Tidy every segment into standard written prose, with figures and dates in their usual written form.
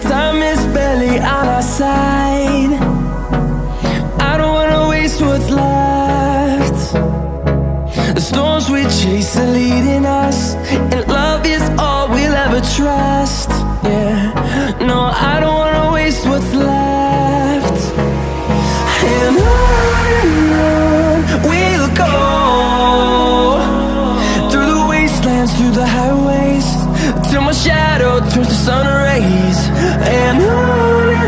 Time is barely on our side. I don't wanna waste what's left. The storms we chase are leading us, and love is all we'll ever trust. Yeah, no, I don't wanna waste what's left. And on we'll go, through the wastelands, through the highways, till my shadow turns to sun rays. And on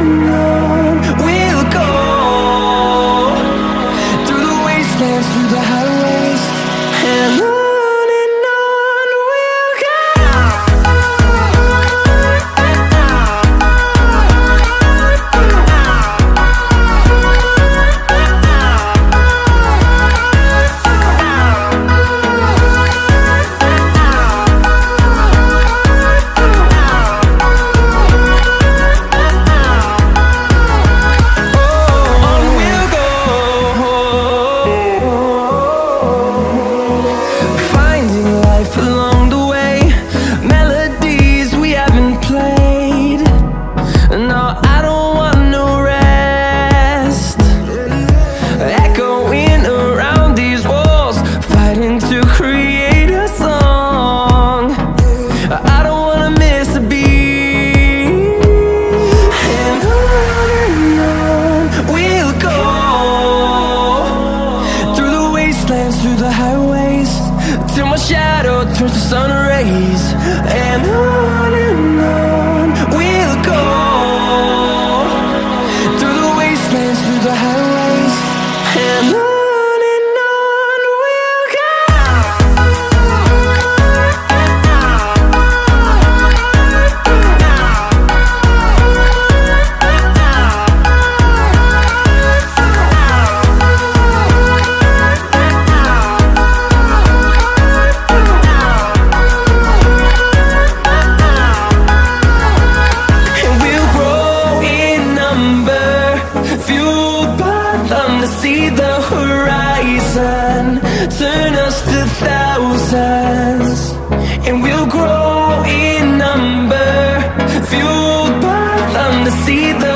we'll go, through the wastelands, through the highways, and on we'll go. Through the highways, till my shadow turns to sun rays. And on we'll go, through the wastelands, through the highways, and on. To see the horizon turn us to thousands, and we'll grow in number, fueled by them to see the